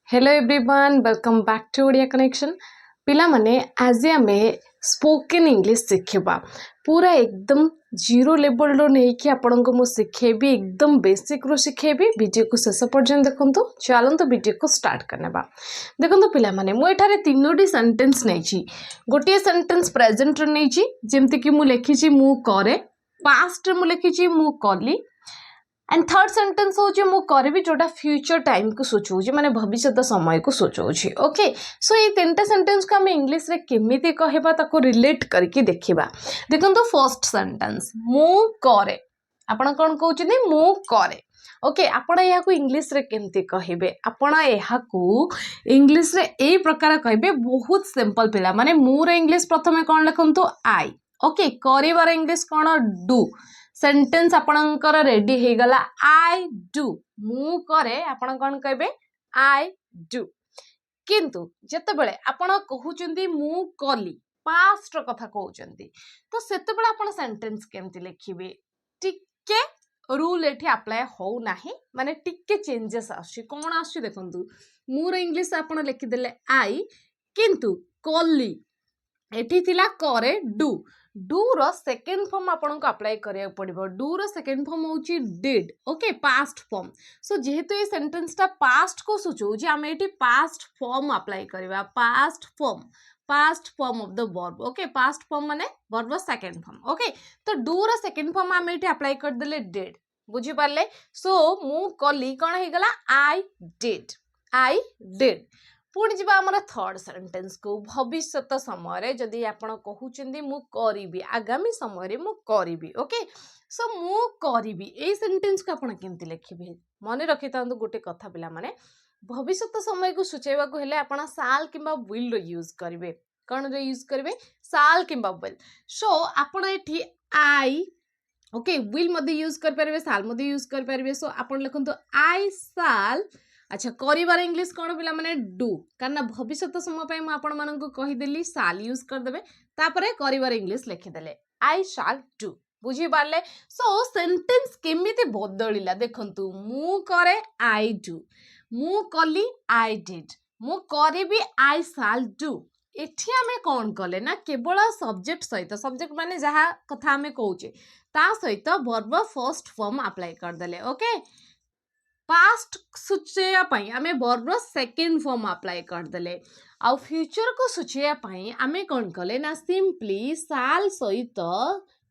Hello everyone welcome back to Odia connection पिला माने आज आमे स्पोकन इंग्लिश शिखबा पूरा एकदम जीरो लेवल रो नहीं कि आपन को मु सिखेबी एकदम बेसिक रो सिखेबी वीडियो को शेष पर्यंत देखंतु चलंतु वीडियो को स्टार्ट करनेबा देखंतु पिला माने मु एठारे तीनोटी सेंटेंस नै छी गोटे सेंटेंस प्रेजेंट रो नै छी जेमति कि मु लिखि छी मु करे पास्ट रे मु लिखि छी मु कली एंड थर्ड सेंटेंस होची मु करबी जोटा फ्यूचर टाइम को सोचौची माने भविष्य समय को सोचौची ओके सो ये तीनटा सेंटेंस को हम इंग्लिश रे केमिति कहबा ताको रिलेट करके देखिबा देखंतु फर्स्ट सेंटेंस मु करे आपण कोन कहउछनी मु करे ओके आपण या को इंग्लिश रे केमिति कहबे आपण या को इंग्लिश रे ए प्रकार कहबे बहुत सिंपल पिला माने मु रे इंग्लिश प्रथमे कोन लिखंतु आई ओके करिवार इंग्लिश कोन डू सेंटेंस आपणकर रेडी हे गला आई डू मु करे आपण कोन कहबे आई डू किंतु जते बेले आपण कहउचंदी मु कली पास्ट कथा कहउचंदी तो सेते बेले आपण सेंटेंस केमति लिखिबे टिके रूल एठी अप्लाई हो नाही माने टिके चेंजेस आसी कोन आसी देखंतु मु रे इंग्लिश आपण लिखि देले आई किंतु कली एठी थिला करे डू रो सेकेंड फॉर्म आपन को अप्लाई करिया पड़िबो डू रो सेकेंड फॉर्म होची did okay past form so जेहेतु ये सेंटेंस ता पास्ट को सोचो जे हम एठी पास्ट फॉर्म अप्लाई करबा past form of the verb okay past form माने वर्ब सेकेंड फॉर्म ओके तो डू रो सेकेंड फॉर्म हम एठी अप्लाई कर देले डिड बुझी पारले सो मु कली कोन हे गला आई डिड पुणी जी आम थर्ड सेंटेंस को भविष्यत समय जदि आपण कहउचंदी मु करिबी आगामी समय मु करिबी ओके सो मु करिबी ए सेंटेंस को आपण केमति लिखिबे मने रखि तांदु गोटे कथा पिला माने भविष्यत समय को सूचेबा को हेले आपण साल किबा विल रो यूज करिवे कोन रो यूज करिवे साल किबा विल सो आपण एठी आई ओके विल मध्ये यूज कर परबे साल मध्ये यूज कर परबे सो आपण लिखंतु आई साल अच्छा करिवार इंग्लिश कौन पिला माने डू कारण भविष्यत समय पे मैं आपण मानन को कहि देली साल यूज कर देबे तापरे करिवार इंग्लिश लिखि देले आई शाल डू बुझी पारले सो सेंटेंस केमिति बदलिला देखंतु मु करे आई डू मु कली आई डिड मु करिबी आई शाल डू एठी हमें कौन कले ना केवल सब्जेक्ट सहित सब्जेक्ट माने जहा कथा हमें कहूचे ता सहित वर्ब फर्स्ट फॉर्म अप्लाई कर देले ओके पास्ट सूचेया पाई आमे वर्ब सेकेंड फॉर्म अप्लाई कर देले आ फ्यूचर को सूचेया पाई आमे कोन कले ना सिंपली साल सहित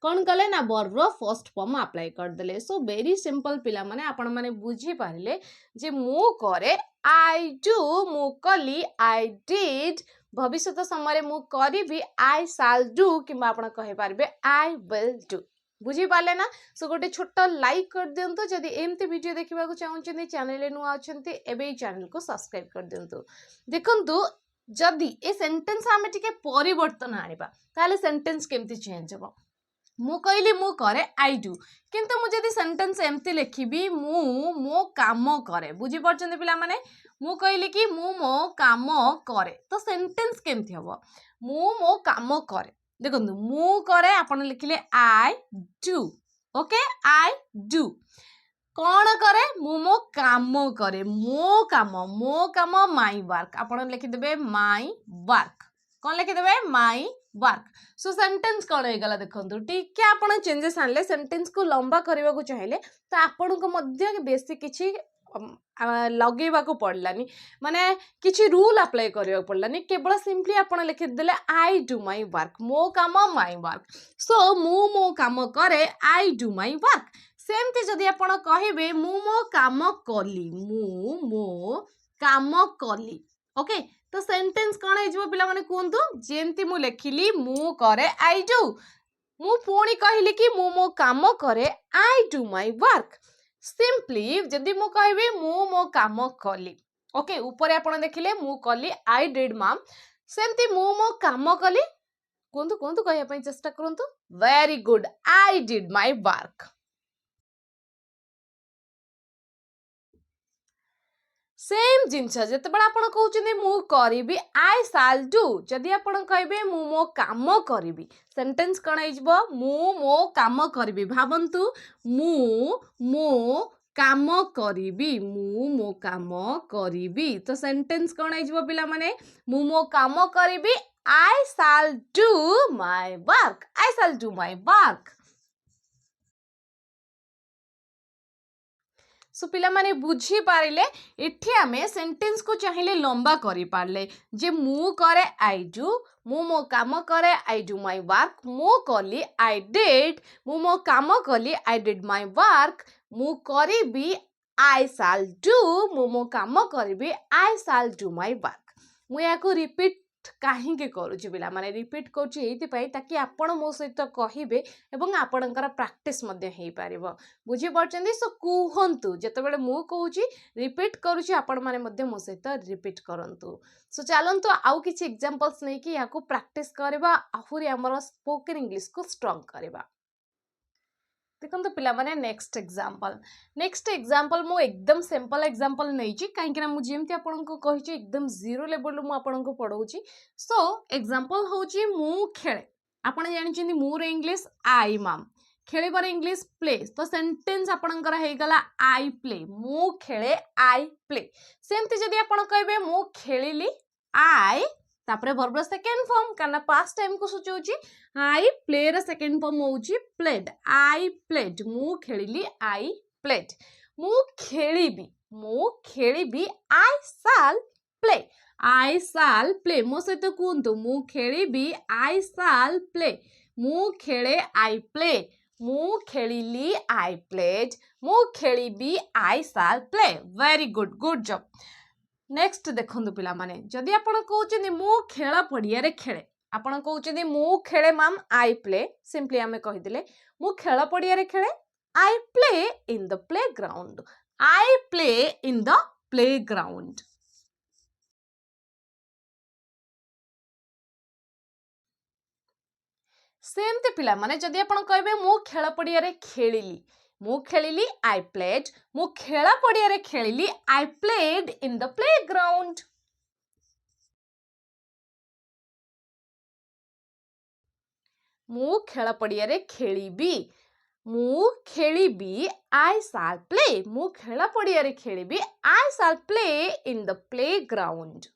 कोन कले ना वर्ब फर्स्ट फॉर्म अप्लाई कर देले सो वेरी सिंपल पिला माने आपण माने बुझी पारले जे मु करे आई डू मु कली आई डिड भविष्यत समय मु करिबी आई शाल डू किबा आपण कहि पारबे आई विल डू बुझी पाले ना सो गोटे छोटा लाइक कर दियंतु जदि एमती वीडियो देखिबा को चाहउछन्ती चैनल रे नुआ अछन्ती एबे चैनल को सब्सक्राइब कर दियंतु देखंतु जदि ए सेंटेंस हमें टिके परिवर्तन आनिबा ताले सेंटेंस केमती चेंज हो मु कहली मु करे आई डू किंतु मु जदि सेंटेंस एमती लिखिबी मु मो काम करे बुझी परछन्ती पिला माने मु कहली कि मु मो काम करे तो सेंटेंस केमती हबो मु मो काम करे देखो मु करे आपण लिखिले I do okay I do कौन करे मु मो काम करे मो काम माई वर्क आपण लिखिदेबे माई वर्क कौन लिखिदेबे माई वर्क सो सेंटेंस कौन हो गला देखंतु ठीक है आपण चेंजेस आनले सेंटेंस को लंबा करबा को चाहिले तो आपण को मध्य बेसी किछि लगेबा को पड़लानी माने किछि रूल अप्लाई करिया पड़लानी केवल सिंपली आपण लिखि देले आई डू माय वर्क मो काम माय वर्क सो मु मो काम करे आई डू माय वर्क सेमती जदि आपण कहिबे मु मो काम कली मु मो काम कली ओके तो सेंटेंस कोन हे जबो पिला माने कोंतु जेंती मु लिखिली मु करे आई डू मु पुणी कहली कि मु मो काम करे I do my work simply जदि मु कहबी मु मो काम कली ओके ऊपर आपण देखिले मु कली आई डिड मैम सेमती मु मो काम कली कोंतु कोंतु कहया पई चेष्टा करंतु very good I did my work same जिनस जते बड़ा आपण कहउछनी मु करिबी आई शाल डू जदि आपण कहबे मु मो काम करिबी सेंटेंस कोन हे जबो मु मो काम करिबी भाबंतु मु मो काम करिबी मु मो काम करिबी तो सेंटेंस कौन है पिला माने मु मो काम करिबी I shall do my work. I shall do my work. सो पिला माने बुझी पारिले एठी आमे सेंटेंस को चाहिए लंबा करी पारले जे मु करे आई डू मु मो काम करे आई डू माय वर्क मु कली आई डिड मु मो काम कली आई डिड माय वर्क मु करिबी आई शैल डू मु मो काम करिबी आई शैल डू माय वर्क मु याको रिपीट कहीं करुच्ची पिला माने रिपीट करुच्ची एइथिपाई ताकि आपण मो सहित कहिबे एवं आपणकर प्रैक्टिस मध्य हेई पारिबो बुझी परचंदी सो कुहंतु जेतेबेले मु कहूची रिपीट करुच्ची आपण माने मध्य मो सहित रिपीट करंतु सो चलंतु आउ किछि एग्जांपल्स नै कि याको प्रैक्टिस करबा आहुरी हमर स्पोकन इंग्लिश को स्ट्रांग करबा देखो तो पिला माने नेक्स्ट एग्जांपल मु एकदम सिंपल एग्जांपल नै छी काहे कि ना मु जेमति आपन को कहि छी एकदम जीरो लेवल मु आपन को पढौची सो एग्जांपल होची मु खेले आपन जानि छिंदी मोर इंग्लिश आई माम खेले बार इंग्लिश प्ले तो सेंटेंस आपनकर हे गला आई प्ले मु खेले आई प्ले सेमति जदी आपन कहबे मु खेलिली आई तापरे वर्ब सेकंड फॉर्म करना पास्ट टाइम को सूचौची आई प्ले र सेकंड फॉर्म होची प्लेड आई प्लेड मु खेलिली आई प्लेड मु खेलिबी आई शैल प्ले मो सहित कहंतु मु खेलिबी आई शैल प्ले मु खेले आई प्ले मु खेलिली आई प्लेड मु खेलिबी I shall play very good job next देखंतु पिला माने जदि आपण कहउछनी मु खेल पडिया रे खेले आपण कहउछनी मु खेले माम आई प्ले सिंपली हमें कहि दिले मु खेल पडिया रे खेले I play in the playground I play in the playground सेमते पिला माने जदि आपण कहबे मु खेल पडिया रे खेलिली मु खेलिली आई प्लेड मु खेल पडिया रे खेलिली I played in the playground मु खेल पडिया रे खेलिबी आई शैल प्ले मु खेल पडिया रे खेलिबी I shall play in the playground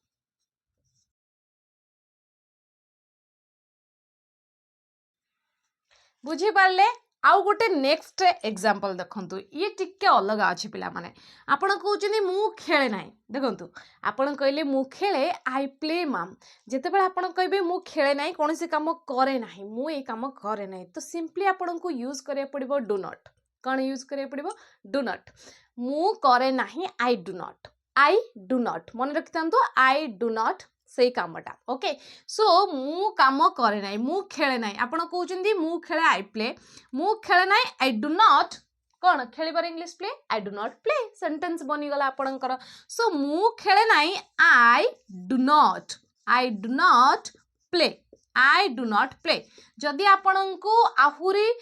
बुझी पारले आउ गोटे नेक्स्ट एग्जांपल देखंतु ये टिके अलग अछि पिला माने आपण कहउछनी मु खेले नाही देखंतु आपण कहले मु खेले आई प्ले माम जेतेबेले आपण कहबे मु खेले नाही कोनोसी काम करे नाही मु ए काम करे नाही तो सिंपली आपण को यूज करे पड़िबो डू नॉट कौन यूज करे पड़िबो डू नॉट मु करे नाही आई डू नॉट मन रखितांतु आई डू नॉट से कामटा ओके सो मु काम करे नाही मु खेले नाही आपण कहउछंदी मु खेले आई प्ले मु खेले नाही आई डू नॉट कौन खेलिबार English play I do not play sentence बनी गला आपणकर सो मु खेले नाही आई डू नॉट प्ले जदि आपण को आहुरी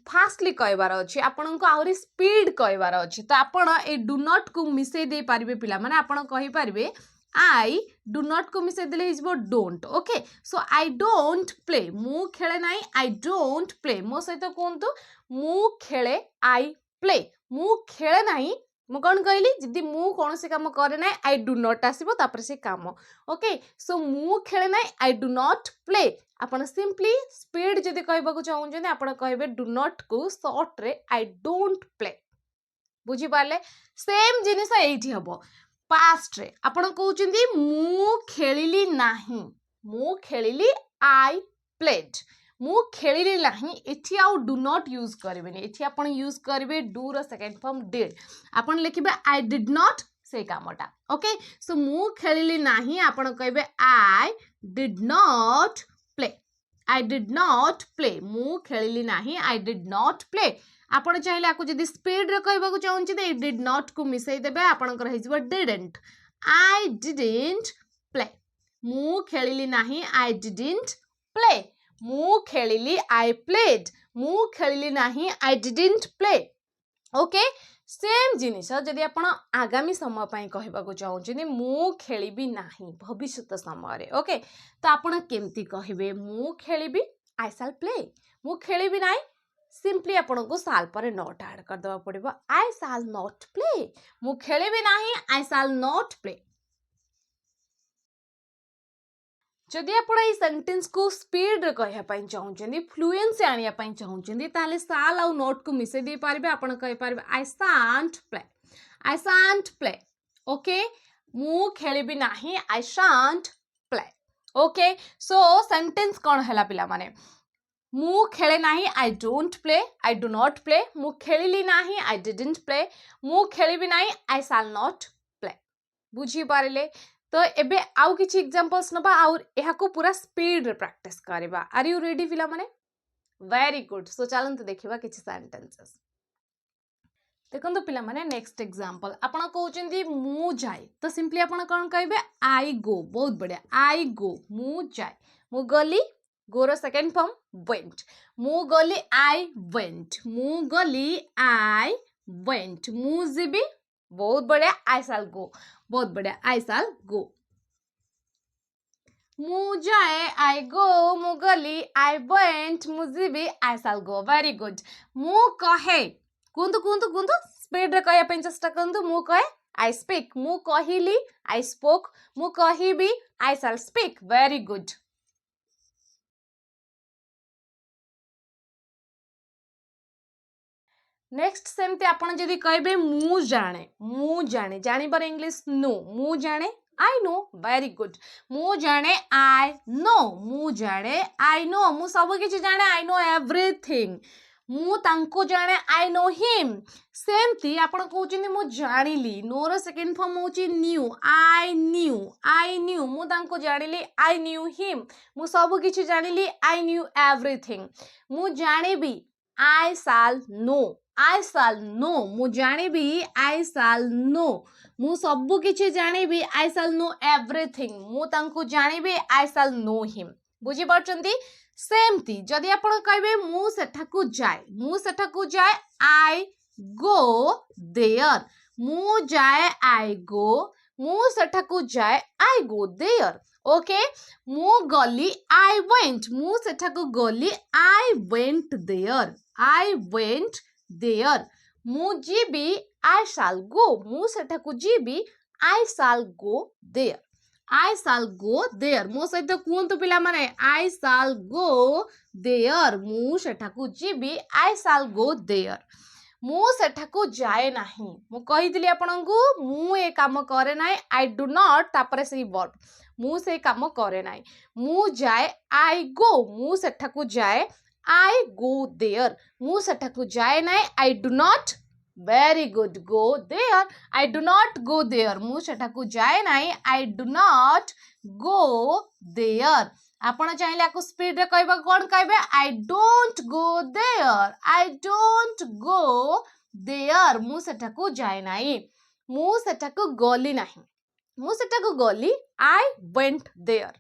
फास्टली कहबार अछि आपण को आहुरी स्पीड कहबार अछि तो आपण ए डू नॉट को मिसै दे पारिबे पिला माने आपण कहि पारिबे आई डू नॉट को मिसै देले हिजबो don't okay so I don't play मु खेले नाही आई डोंट प्ले मो सहित कहंतु मु खेले आई प्ले मु खेले नाही मु कौन कहली जदि मु कौन से काम करे ना आई डू नॉट आसीबो तापर से काम ओके सो मु खेले ना आई डू नॉट प्ले आपण सिंपली स्पीड जदि कहबा को चाहउछन आपण कहबे डू नॉट को शॉर्ट रे आई डोंट प्ले बुझी पाले सेम जिनिस एठी हबो पास्ट रे आपण कहउछन मु खेलिली नाही मु खेलिली आई प्लेड मु खेलिली नाही एठी आउ डू नॉट यूज करबेनी एठी आपण यूज करबे डू रो सेकंड फॉर्म डिड आपण लिखिबे आई डिड नॉट से कामटा ओके सो मु खेलिली नाही आपण कहबे आई डिड नॉट प्ले मु खेलिली नाही आई डिड नॉट प्ले आपण चाहिले आकु जदी स्पीड रे कहबा को चाहूची दे डिड नॉट को मिसै देबे आपणकर हिजबो डिडंट आई डिडंट प्ले मु खेलिली नाही आई डिडंट प्ले मु खेलिली आई प्लेड मु खेलिली नाही I didn't play okay same जिनिस जदि आपण आगामी समय पई कहबा को चाहूची मु खेलिबी नाही भविष्यत समय रे ओके तो आपण केमती कहबे मु खेलिबी आई शैल प्ले मु खेलिबी नाही सिंपली आपन को साल पर नॉट ऐड कर दवा पड़िबो आई शाल नॉट प्ले मु खेलिबि नाही आई शाल नॉट प्ले जदि आपण ए सेंटेंस को स्पीड रे कहया पई चाहउछन्ती फ्लुएंसी आनिया पई चाहउछन्ती ताले शाल आ नॉट को मिसे दे पारबे आपण कहि पारबे आई शांट प्ले ओके मु खेलिबि नाही I shan't play okay so sentence कोन हला पिला माने मु खेले नाही I don't play I do not play मु खेलिली नाही आई डिडंट प्ले मु खेलिबि नाही आई शाल नॉट प्ले बुझी पारिले तो एबे आउ किछि एग्जांपल्स नबा और एहा को पूरा स्पीड रे प्रैक्टिस करबा आर यू रेडी पिला माने वेरी गुड सो चलंत देखिबा किछि सेंटेंसेस देखो पिला माने नेक्स्ट एग्जांपल आपण कहउचंदी मु जाय तो सिंपली आपण कोन कहबे आई गो बहुत बढ़िया आई गो मु जाय मु गली गो रो सेकंड फॉर्म वेंट मु गली आई वेंट मु गली आई वेंट मु जिबी बहुत बढ़िया आई शाल गो बहुत बढ़िया आई शाल गो मु जाए आई गो मु गली आई वेंट मु जिबी आई शाल गो वेरी गुड मु कहे कुंतु कुंतु कुंतु स्पीड रे कहया पे चेष्टा करंतु मु कहे आई स्पीक मु कहिली आई स्पोक मु कहिबी आई शाल स्पीक वेरी गुड नेक्स्ट सेमती आपण जदी कहबे मु जाने जानी पर इंग्लिश नो मु जाने आई नो वेरी गुड मु जाने आई नो मु जाने आई नो मु सब किछि जाने आई नो एवरीथिंग मु तांको जाने आई नो हिम सेमती आपण कहउचिनी मु जानिली नो रो सेकंड फॉर्म होची न्यू आई न्यू मु तांको जानिली आई न्यू हिम मु सब किछि जानिली आई न्यू एवरीथिंग मु जानिबी आई शाल नो मु जानिबी आई शाल नो मु सबु किछि जानिबी आई शाल नो एवरीथिंग मु तांको जानिबी आई शाल नो हिम बुझी परचंती सेमती जदि आपण कहबे मु सेठाकू जाय आई गो देयर मु जाय आई गो मु सेठाकू जाय आई गो देयर ओके मु गली आई वेंट मु सेठाकू गली आई वेंट देयर मु जीबी आई शाल गो मु सेठाकू GB I shall go there मो सहित कहतु पिला माने आई शाल गो देयर मु सेठाकू GB I shall go there मु सेठाकू जाए नाही मु कहितली आपनकू मु ए काम करे नाही आई डू नॉट तापरे सेही वर्ब मु से काम करे नाही मु जाए आई गो मु सेठाकू जाए आई गो देयर मु सेठाकू जाए नाही I do not very good go there I do not go there मु सेठाकू जाए नाही I do not go there आपण चाहिले आको स्पीड रे कहबा कोन कहबे आई डोंट गो देयर मु सेठाकू जाए नाही मु सेठाकू गली नाही मु सेठाकू गली आई वेंट देयर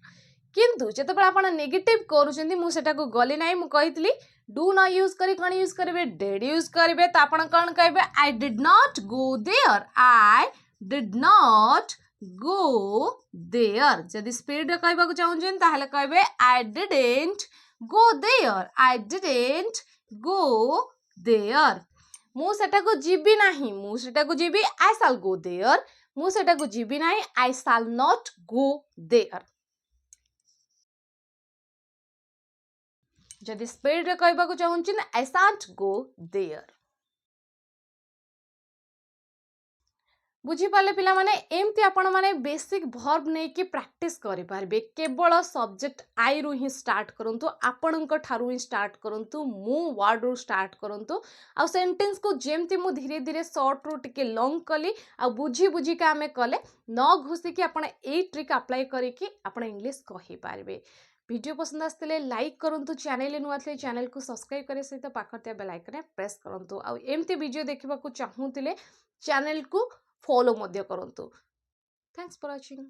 किंतु जतबे आपण नेगेटिव करूछंती मु सेठाकू गली नाही मु कहितली डू न यूज करी कोन यूज करबे डिड यूज करबे त आपण कोन कहबे I did not go there जदि स्पीड रे कहबा को चाहउछन ताहले कहबे आई डिडंट गो देयर मु सेठाकू जीबी नाही मु सेठाकू GB I shall go there मु सेठाकू जीबी नाही आई शाल नॉट गो देयर जदि स्पीड रे कहबा को चाहउछन आई शांट गो देयर बुझी पाले पिला माने एमती आपण माने बेसिक वर्ब नै कि प्रैक्टिस करि पारबे केवल सब्जेक्ट आई रु ही स्टार्ट करंतु आपणक ठारु ही स्टार्ट करंतु मु वर्ड रु स्टार्ट करंतु आ सेंटेंस को जेमती मु धीरे धीरे शॉर्ट रु टिके लॉन्ग कली आ बुझी बुझी का हमें कले न घुसी कि आपण ए ट्रिक अप्लाई करी कि आपण इंग्लिश कहि पारबे वीडियो पसंद आसले लाइक करंतु चैनल नुआ थे चैनल को सब्सक्राइब करे सहित पाखतिया बेल आइकन प्रेस करंतु आ एमती वीडियो देखिबा को चाहूतिले चैनल को फॉलो मध्य करंतु थैंक्स फॉर वाचिंग।